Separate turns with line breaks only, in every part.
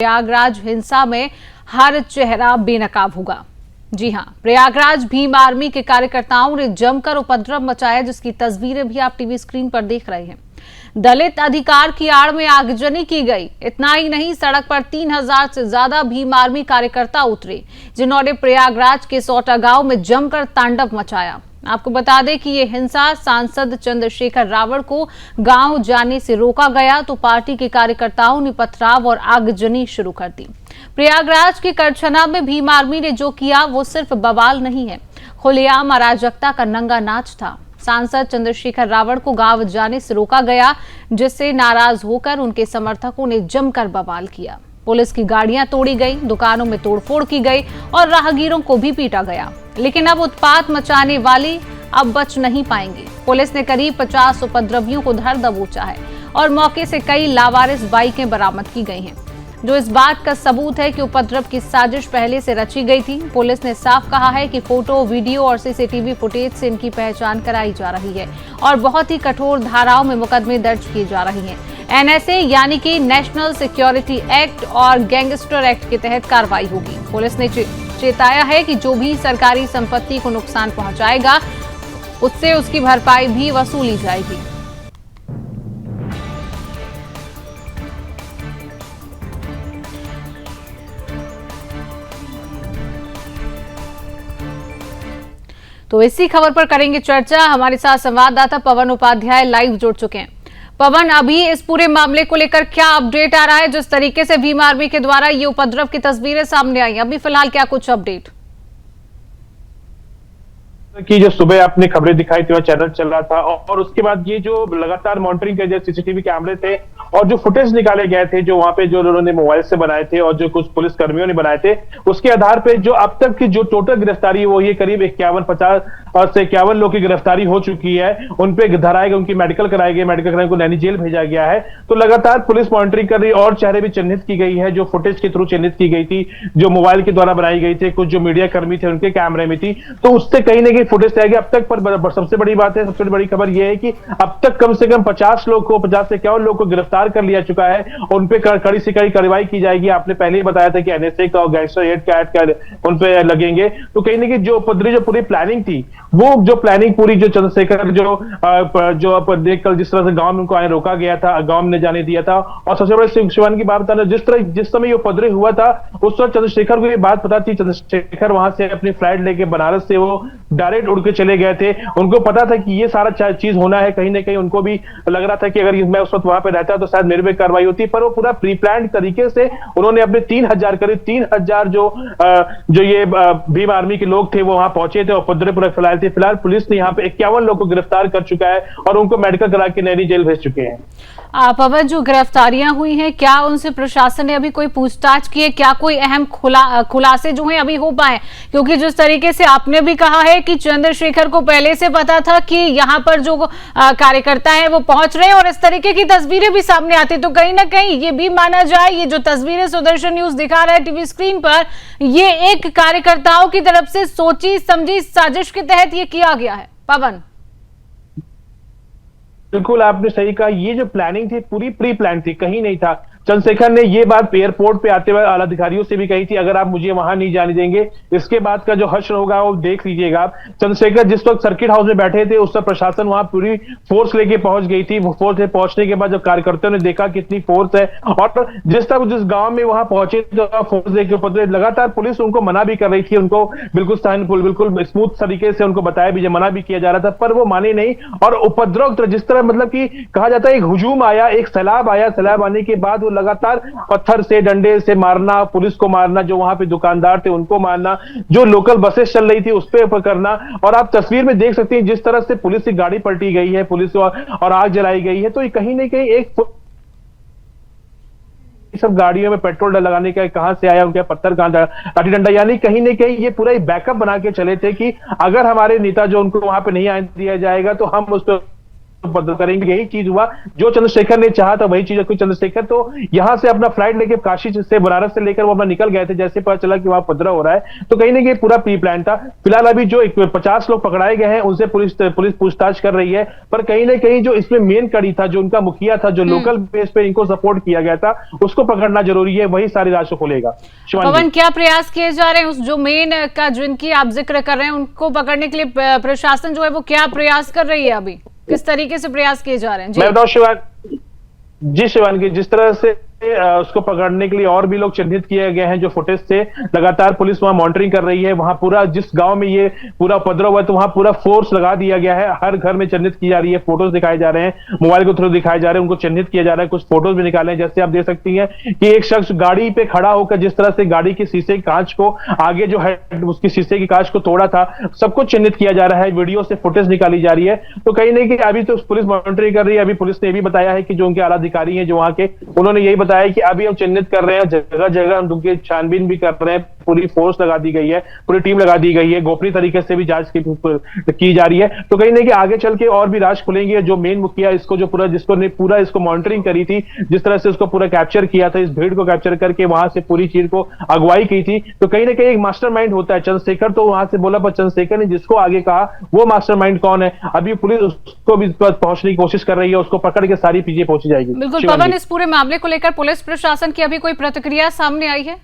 प्रयागराज हिंसा में हर चेहरा बेनकाब होगा। जी हां, प्रयागराज भीम आर्मी के कार्यकर्ताओं ने जमकर उपद्रव मचाया, जिसकी तस्वीरें भी आप टीवी स्क्रीन पर देख रहे हैं। दलित अधिकार की आड़ में आगजनी की गई। इतना ही नहीं, सड़क पर 3000 से ज्यादा भीम आर्मी कार्यकर्ता उतरे, जिन्होंने प्रयागराज के सोटा गांव में जमकर तांडव मचाया। आपको बता दें कि ये हिंसा सांसद चंद्रशेखर रावण को गांव जाने से रोका गया तो पार्टी के कार्यकर्ताओं ने पथराव और आगजनी शुरू कर दी। प्रयागराज के करछना में भीम आर्मी ने जो किया वो सिर्फ बवाल नहीं है, खुलेआम अराजकता का नंगा नाच था। सांसद चंद्रशेखर रावण को गांव जाने से रोका गया, जिससे नाराज होकर उनके समर्थकों ने जमकर बवाल किया। पुलिस की गाड़ियां तोड़ी गई, दुकानों में तोड़फोड़ की गई और राहगीरों को भी पीटा गया। लेकिन अब उत्पात मचाने वाले अब बच नहीं पाएंगे। पुलिस ने करीब 50 उपद्रवियों को धर दबोचा है और मौके से कई लावारिस बाइकें बरामद की गई हैं, जो इस बात का सबूत है कि उपद्रव की साजिश पहले से रची गई थी। पुलिस ने साफ कहा है कि फोटो, वीडियो और सीसीटीवी फुटेज से इनकी पहचान कराई जा रही है और बहुत ही कठोर धाराओं में मुकदमे दर्ज किए जा रहे हैं। एनएसए यानी कि नेशनल सिक्योरिटी एक्ट और गैंगस्टर एक्ट के तहत कार्रवाई होगी। पुलिस ने चेताया है कि जो भी सरकारी संपत्ति को नुकसान पहुंचाएगा, उससे उसकी भरपाई भी वसूली जाएगी। तो इसी खबर पर करेंगे चर्चा। हमारे साथ संवाददाता पवन उपाध्याय लाइव जुड़ चुके हैं। पवन, अभी इस पूरे मामले को लेकर क्या अपडेट आ रहा है? जिस तरीके से भीम आर्मी के द्वारा ये उपद्रव की तस्वीरें सामने आई, अभी फिलहाल क्या कुछ अपडेट?
कि जो सुबह आपने खबरें दिखाई थी, चैनल चल रहा था और उसके बाद ये जो लगातार मॉनिटरिंग के जो सीसीटीवी कैमरे थे और जो फुटेज निकाले गए थे, जो वहां पे जो उन्होंने मोबाइल से बनाए थे और जो कुछ पुलिस कर्मियों ने बनाए थे, उसके आधार पे जो अब तक की जो टोटल गिरफ्तारी है वो ये करीब 50 से 51 लोग की गिरफ्तारी हो चुकी है। उनपे धराए गए, उनकी मेडिकल कराए गए, मेडिकल कराने को नैनी जेल भेजा गया है। तो लगातार पुलिस मॉनिटरिंग कर रही और चेहरे भी चिन्हित की गई है, जो फुटेज के थ्रू चिन्हित की गई थी, जो मोबाइल के द्वारा बनाई गई थी, कुछ जो मीडिया कर्मी थे उनके कैमरे में थी, तो उससे कहीं ना कहीं फुटेज आएगी। अब तक पर सबसे बड़ी बात है, सबसे बड़ी खबर यह है कि अब तक कम से कम 50 लोग को, 50 से 51 लोग को गिरफ्तार कर लिया चुका है। उन पे कड़ी से कड़ी कार्रवाई की जाएगी। आपने पहले ही बताया था कि एनएसए का और गैंगस्टर एक्ट का उन पे लगेंगे। तो कहीं ना कहीं जो पूरी प्लानिंग थी, वो जो प्लानिंग पूरी जो चंद्रशेखर जो कल जिस तरह से गांव में उनको आने रोका गया था, गांव में जाने दिया था, और सबसे बड़े शिवान की बात बताना, जिस समय ये उपद्रव हुआ था उस वक्त चंद्रशेखर को ये बात पता थी। चंद्रशेखर वहां से अपनी फ्लाइट लेके बनारस से वो डायरेक्ट उड़ के चले गए थे। उनको पता था कि ये सारा चीज होना है। कहीं ना कहीं उनको भी लग रहा था कि अगर मैं उस वक्त वहां पे रहता तो शायद मेरे पे कार्रवाई होती, पर वो पूरा प्री प्लान तरीके से उन्होंने अपने 3000 करीब 3000 जो ये भीम आर्मी के लोग थे वो वहां पहुंचे थे और उपद्रव पूरा फैलाए थे। फिलहाल पुलिस ने यहाँ पे 51 लोग को गिरफ्तार कर चुका है और उनको मेडिकल करा के नैनी जेल भेज चुके हैं।
पवन, जो गिरफ्तारियां हुई हैं, क्या उनसे प्रशासन ने अभी कोई पूछताछ की है? क्या कोई अहम खुलासे जो हैं अभी हो पाए? क्योंकि जिस तरीके से आपने भी कहा है कि चंद्रशेखर को पहले से पता था कि यहाँ पर जो कार्यकर्ता हैं वो पहुंच रहे हैं और इस तरीके की तस्वीरें भी सामने आती, तो कहीं ना कहीं ये भी माना जाए, ये जो तस्वीरें सुदर्शन न्यूज दिखा रहा है टीवी स्क्रीन पर, ये एक कार्यकर्ताओं की तरफ से सोची समझी साजिश के तहत ये किया गया है। पवन,
बिल्कुल आपने सही कहा, ये जो प्लानिंग थी पूरी प्री प्लान थी, कहीं नहीं था। चंद्रशेखर ने ये बात एयरपोर्ट पे आते हुए आला अधिकारियों से भी कही थी, अगर आप मुझे वहां नहीं जाने देंगे, इसके बाद का जो हश्र होगा वो देख लीजिएगा आप। चंद्रशेखर जिस वक्त सर्किट हाउस में बैठे थे उस वक्त प्रशासन वहां पूरी फोर्स लेके पहुंच गई थी। फोर्स पहुंचने के बाद जब कार्यकर्ताओं ने देखा कितनी फोर्स है और जिस गांव में वहां पहुंचे तो फोर्स लेके लगातार पुलिस उनको मना भी कर रही थी, उनको बिल्कुल स्मूथ तरीके से उनको बताया भी, मना भी किया जा रहा था, पर वो माने नहीं। और उपद्रव जिस तरह मतलब कि कहा जाता है एक हुजूम आया, एक सैलाब आया, सैलाब आने के बाद वो लगातार पत्थर से, डंडे से मारना, पुलिस को मारना, जो वहां पे दुकानदार थे उनको मारना, जो लोकल बसेस चल रही थी उस पे करना। और आप तस्वीर में देख सकते हैं जिस तरह से पुलिस की गाड़ी पलटी गई है, पुलिस और आग जलाई गई है। तो ये कहीं ना कहीं एक सब गाड़ियों में पेट्रोल लगाने का कहां से आया, उनका पत्थर कहां, लाठी डंडा, यानी कहीं ना कहीं ये पूरा बैकअप बना के चले थे कि अगर हमारे नेता जो उनको वहां पे नहीं आने दिया जाएगा तो हम उस पर उपद्रव करेंगे। यही चीज हुआ जो चंद्रशेखर ने चाहा था, वही चीज कोई चंद्रशेखर तो यहां से अपना फ्लाइट लेके काशी से बनारस से लेकर वो अपना निकल गए थे, जैसे पता चला कि वहां उपद्रव हो रहा है तो कहीं ना कहीं पूरा प्री प्लान था। फिलहाल अभी जो 50 लोग पकड़ाए गए हैं उनसे पुलिस पूछताछ कर रही है, पर कहीं ना कहीं जो इसमें मेन कड़ी था, जो उनका मुखिया था, जो लोकल बेस पे इनको सपोर्ट किया गया था, उसको पकड़ना जरूरी है, वही सारी राशि खोलेगा।
पवन, क्या प्रयास किए जा रहे हैं उस जो मेन का जिनकी आप जिक्र कर रहे हैं उनको पकड़ने के लिए? प्रशासन जो है वो क्या प्रयास कर रही है, अभी किस तरीके से प्रयास किए जा रहे हैं?
मैं बताऊं शिवानगी, जिस तरह से उसको पकड़ने के लिए और भी लोग चिन्हित किए गए हैं जो फुटेज से लगातार पुलिस वहां मॉनिटरिंग कर रही है। वहां पूरा जिस गांव में ये पूरा उपद्रव हुआ तो वहां पूरा फोर्स लगा दिया गया है, हर घर में चिन्हित की जा रही है, फोटोज दिखाए जा रहे हैं, मोबाइल के थ्रू दिखाए जा रहे हैं, उनको चिन्हित किया जा रहा है, कुछ फोटोज भी निकाले हैं। जैसे आप देख सकती हैं कि एक शख्स गाड़ी पे खड़ा होकर जिस तरह से गाड़ी के शीशे की कांच को आगे जो है उसकी शीशे की कांच को तोड़ा था, सब कुछ चिन्हित किया जा रहा है, वीडियो से फुटेज निकाली जा रही है। तो कहीं ना कहीं अभी तो पुलिस मॉनिटरिंग कर रही है। अभी पुलिस ने भी बताया है कि जो उनके आला अधिकारी हैं जो वहां के, उन्होंने यही बताया कि अभी हम चिन्हित कर रहे हैं, जगह जगह हम उनके छानबीन भी कर रहे हैं, पूरी फोर्स लगा दी गई है, पूरी टीम लगा दी गई है, गोपनीय तरीके से भी जांच की जा रही है। तो कहीं ना कहीं आगे चल के और भी राज खुलेंगे। जो मेन मुखिया इसको जो पूरा इसको मॉनिटरिंग करी थी, जिस तरह से उसको पूरा कैप्चर किया था, इस भीड़ को कैप्चर करके वहां से पूरी चीज को अगुवाई की थी, तो कहीं ना कहीं एक मास्टरमाइंड होता है चंद्रशेखर। तो वहां से बोला, पर चंद्रशेखर ने जिसको आगे कहा वो मास्टरमाइंड कौन है, अभी पुलिस उसको भी पहुंचने की कोशिश कर रही है, उसको पकड़ के सारी चीजें पहुंची जाएगी।
बिल्कुल पवन, इस पूरे मामले को लेकर पुलिस प्रशासन की अभी कोई प्रतिक्रिया सामने आई है?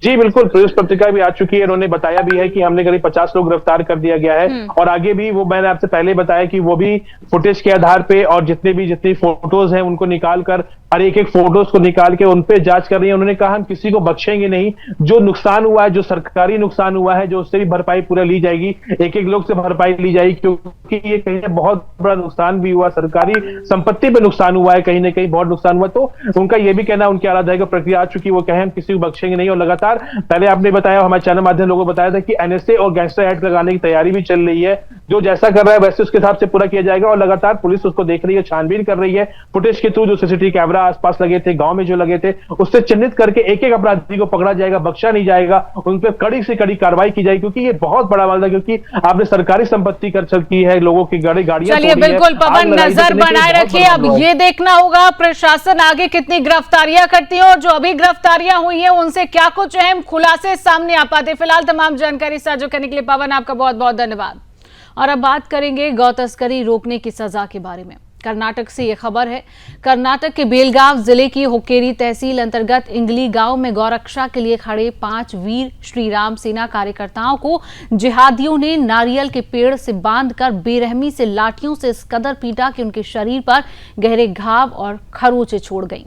जी बिल्कुल, पुलिस पत्रिका भी आ चुकी है। उन्होंने बताया भी है कि हमने करीब 50 लोग गिरफ्तार कर दिया गया है और आगे भी वो मैंने आपसे पहले बताया कि वो भी फुटेज के आधार पे और जितनी फोटोज हैं उनको निकाल कर, हर एक फोटोज को निकाल के उन पे जांच कर रही है। उन्होंने कहा हम किसी को बख्शेंगे नहीं, जो नुकसान हुआ है, जो सरकारी नुकसान हुआ है, जो उससे भी भरपाई पूरा ली जाएगी, एक लोग से भरपाई ली जाएगी, क्योंकि ये कहीं बहुत बड़ा नुकसान भी हुआ, सरकारी संपत्ति पे नुकसान हुआ है, कहीं ना कहीं बहुत नुकसान हुआ। तो उनका ये भी कहना, उनकी आला अधिकारी प्रक्रिया आ चुकी, वो कहे हम किसी को बख्शेंगे नहीं। और लगातार पहले आपने बताया, हमारे चैनल माध्यम लोगों को बताया था कि एनएसए और गैंगस्टर एक्ट लगाने की तैयारी भी चल रही है, जो जैसा कर रहा है वैसे उसके हिसाब से पूरा किया जाएगा। और लगातार पुलिस उसको देख रही है, छानबीन कर रही है, फुटेज के थ्रू जो सीसीटीवी कैमरा आसपास लगे थे, गांव में जो लगे थे, उससे चिन्हित करके एक अपराधी को पकड़ा जाएगा, बख्शा नहीं जाएगा, उन पर कड़ी से कड़ी कार्रवाई की जाएगी, क्योंकि ये बहुत बड़ा मामला है, क्योंकि आपने सरकारी संपत्ति कर की है, लोगों की गाड़ियां।
चलिए बिल्कुल पवन, नजर बनाए रखिए। अब ये देखना होगा प्रशासन आगे कितनी गिरफ्तारियां करती है और जो अभी गिरफ्तारियां हुई है उनसे क्या कुछ अहम खुलासे सामने आ पाते। फिलहाल तमाम जानकारी साझा करने के लिए पवन आपका बहुत बहुत धन्यवाद। और अब बात करेंगे गौ तस्करी रोकने की सजा के बारे में। कर्नाटक से ये खबर है। कर्नाटक के बेलगाव जिले की हुक्केरी तहसील अंतर्गत इंगली गांव में गौरक्षा के लिए खड़े 5 वीर श्री राम सेना कार्यकर्ताओं को जिहादियों ने नारियल के पेड़ से बांधकर बेरहमी से लाठियों से इस कदर पीटा कि उनके शरीर पर गहरे घाव और खरोंचे छोड़ गईं।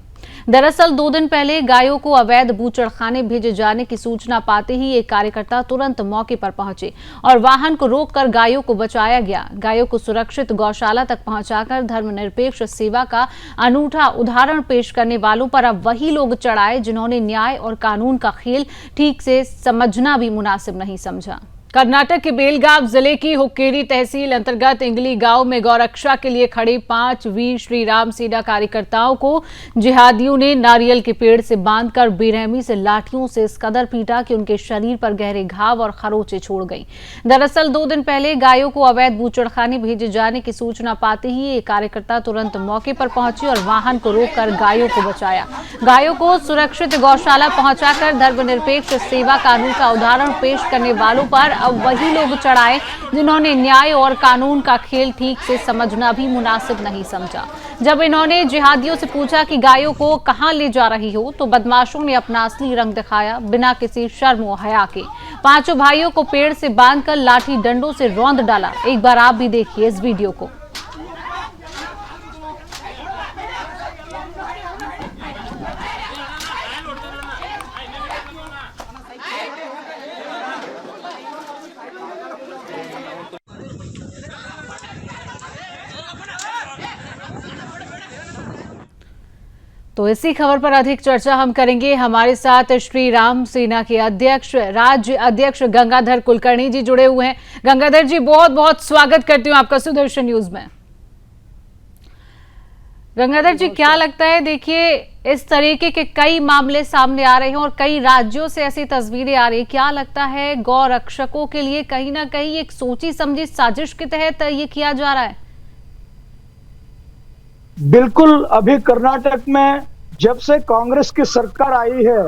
दरअसल 2 दिन पहले गायों को अवैध बूचड़खाने भेजे जाने की सूचना पाते ही एक कार्यकर्ता तुरंत मौके पर पहुंचे और वाहन को रोककर गायों को बचाया गया। गायों को सुरक्षित गौशाला तक पहुंचाकर धर्मनिरपेक्ष सेवा का अनूठा उदाहरण पेश करने वालों पर अब वही लोग चढ़ाए जिन्होंने न्याय और कानून का खेल ठीक से समझना भी मुनासिब नहीं समझा। कर्नाटक के बेलगाव जिले की हुक्केरी तहसील अंतर्गत इंगली गांव में गौरक्षा के लिए खड़े 5 वीर श्री राम सेना कार्यकर्ताओं को जिहादियों ने नारियल के पेड़ से बांधकर बेरहमी से लाठियों से इस कदर पीटा कि उनके शरीर पर गहरे घाव और खरोंचे छोड़ गई। दरअसल 2 दिन पहले गायों को अवैध बूचड़खाने भेजे जाने की सूचना पाते ही एक कार्यकर्ता तुरंत मौके पर पहुंचे और वाहन को रोककर गायों को बचाया। गायों को सुरक्षित गौशाला पहुंचाकर धर्मनिरपेक्ष सेवा कानून का उदाहरण पेश करने वालों पर अब वही लोग चढ़ाए जिन्होंने न्याय और कानून का खेल ठीक से समझना भी मुनासिब नहीं समझा। जब इन्होंने जिहादियों से पूछा कि गायों को कहां ले जा रही हो, तो बदमाशों ने अपना असली रंग दिखाया। बिना किसी शर्म और हया के 5 भाइयों को पेड़ से बांधकर लाठी डंडों से रौंद डाला। एक बार आप भी देखिए इस वीडियो को। तो इसी खबर पर अधिक चर्चा हम करेंगे। हमारे साथ श्री राम सेना के अध्यक्ष, राज्य अध्यक्ष गंगाधर कुलकर्णी जी जुड़े हुए हैं। गंगाधर जी, बहुत बहुत स्वागत करती हूं आपका सुदर्शन न्यूज में। गंगाधर जी, क्या लगता है, देखिए इस तरीके के कई मामले सामने आ रहे हैं और कई राज्यों से ऐसी तस्वीरें आ रही है, क्या लगता है गौ रक्षकों के लिए कहीं ना कहीं एक सोची समझी साजिश के तहत ये किया जा रहा है?
बिल्कुल। अभी कर्नाटक में जब से कांग्रेस की सरकार आई है,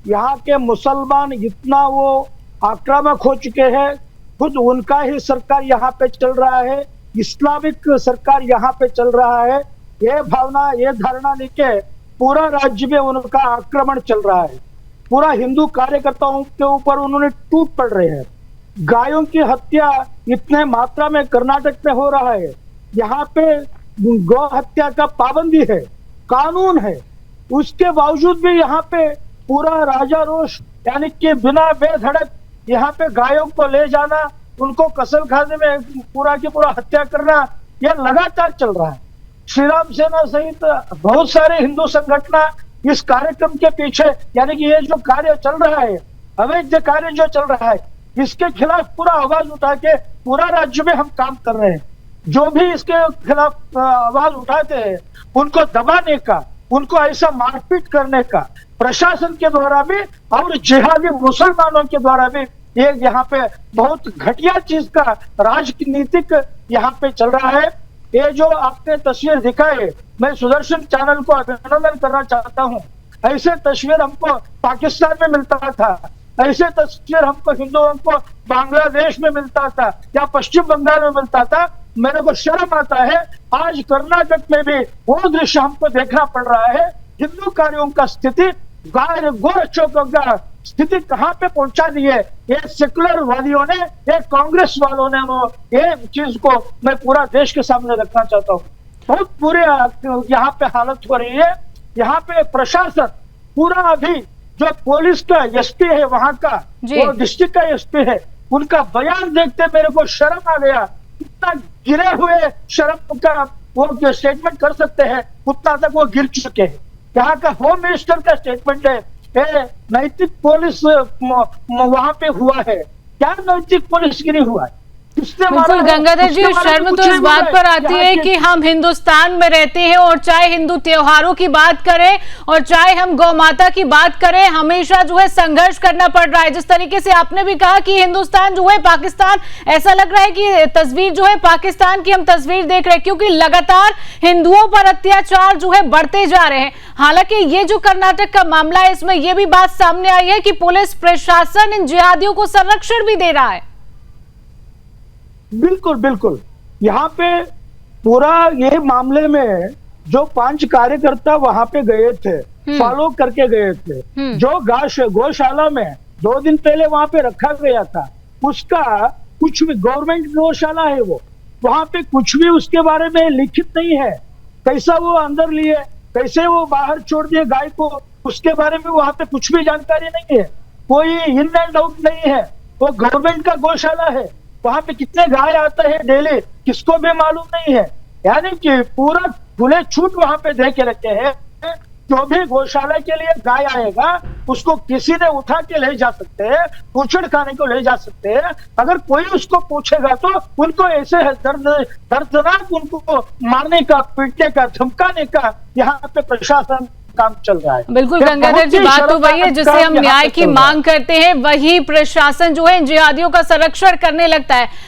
यहाँ के मुसलमान इतना वो आक्रामक हो चुके हैं, खुद उनका ही सरकार यहाँ पे चल रहा है, इस्लामिक सरकार यहाँ पे चल रहा है, ये भावना, ये धारणा लेके पूरा राज्य में उनका आक्रमण चल रहा है। पूरा हिंदू कार्यकर्ताओं के ऊपर उन्होंने टूट पड़ रहे हैं। गायों की हत्या इतने मात्रा में कर्नाटक में हो रहा है, यहाँ पे गौ हत्या का पाबंदी है, कानून है, उसके बावजूद भी यहाँ पे पूरा राजा रोष, यानी कि बिना बेधड़क यहाँ पे गायों को ले जाना, उनको कसल खाने में पूरा की पूरा हत्या करना, यह लगातार चल रहा है। श्री राम सेना सहित बहुत सारे हिंदू संगठन इस कार्यक्रम के पीछे, यानी कि ये जो कार्य चल रहा है, अवैध कार्य जो चल रहा है, इसके खिलाफ पूरा आवाज उठा के पूरा राज्य में हम काम कर रहे हैं। जो भी इसके खिलाफ आवाज उठाते हैं, उनको दबाने का, उनको ऐसा मारपीट करने का प्रशासन के द्वारा भी और जिहादी मुसलमानों के द्वारा भी ये यहाँ पे बहुत घटिया चीज का राजनीतिक यहाँ पे चल रहा है। ये जो आपने तस्वीर दिखाए, मैं सुदर्शन चैनल को अभिनंदन करना चाहता हूँ। ऐसे तस्वीर हमको पाकिस्तान में मिलता था, ऐसे तस्वीर हमको हिंदुओं को बांग्लादेश में मिलता था या पश्चिम बंगाल में मिलता था। मेरे को शर्म आता है, आज कर्नाटक में भी वो दृश्य हमको देखना पड़ रहा है। हिंदू कार्यों का स्थिति, गोरक्षकों का स्थिति कहाँ पे पहुंचा दी है ये सेकुलर वादियों ने, ये कांग्रेस वालों ने, वो ये चीज को मैं पूरा देश के सामने रखना चाहता हूँ। बहुत बुरे यहाँ पे हालत हो रही है। यहाँ पे प्रशासन पूरा, अभी जो पुलिस का एसपी है वहां का, वो डिस्ट्रिक्ट का एसपी है, उनका बयान देखते मेरे को शर्म आ गया। इतना गिरे हुए शर्म का वो स्टेटमेंट कर सकते हैं, उतना तक वो गिर चुके हैं। यहाँ का होम मिनिस्टर का स्टेटमेंट है, नैतिक पुलिस वहां पे हुआ है। क्या नैतिक पुलिसगिरी हुआ है?
बिल्कुल गंगाधर जी, शर्म तो इस बात पर आती है कि हम हिंदुस्तान में रहते हैं और चाहे हिंदू त्योहारों की बात करें और चाहे हम गौ माता की बात करें, हमेशा जो है संघर्ष करना पड़ रहा है। जिस तरीके से आपने भी कहा कि हिंदुस्तान जो है पाकिस्तान, ऐसा लग रहा है कि तस्वीर जो है पाकिस्तान की हम तस्वीर देख रहे हैं, क्योंकि लगातार हिंदुओं पर अत्याचार जो है बढ़ते जा रहे हैं। हालांकि ये जो कर्नाटक का मामला है, इसमें यह भी बात सामने आई है कि पुलिस प्रशासन इन जिहादियों को संरक्षण भी दे रहा है।
बिल्कुल बिल्कुल। यहाँ पे पूरा ये मामले में जो 5 कार्यकर्ता वहां पे गए थे, फॉलो करके गए थे, जो गौशाला में 2 दिन पहले वहां पे रखा गया था, उसका कुछ भी, गवर्नमेंट गौशाला है वो, वहां पे कुछ भी उसके बारे में लिखित नहीं है। कैसा वो अंदर लिए, कैसे वो बाहर छोड़ दिए गाय को, उसके बारे में वहां पे कुछ भी जानकारी नहीं है। कोई इन एंड आउट नहीं है। वो गवर्नमेंट का गौशाला है, वहां पे कितने गाय आते हैं डेली, किसको भी मालूम नहीं है। यानी कि पूरा खुले छूट वहां पे दे के रखे हैं। जो भी गौशाला के लिए गाय आएगा, उसको किसी ने उठा के ले जा सकते हैं, पूछड़ खाने को ले जा सकते हैं। अगर कोई उसको पूछेगा तो उनको ऐसे दर्दनाक उनको मारने का, पीटने का, धमकाने का यहाँ पे प्रशासन काम चल रहा है।
बिल्कुल गंगाधर जी, बात तो वही है जिसे हम न्याय की मांग करते हैं, वही प्रशासन जो है इन जिहादियों का संरक्षण करने लगता है।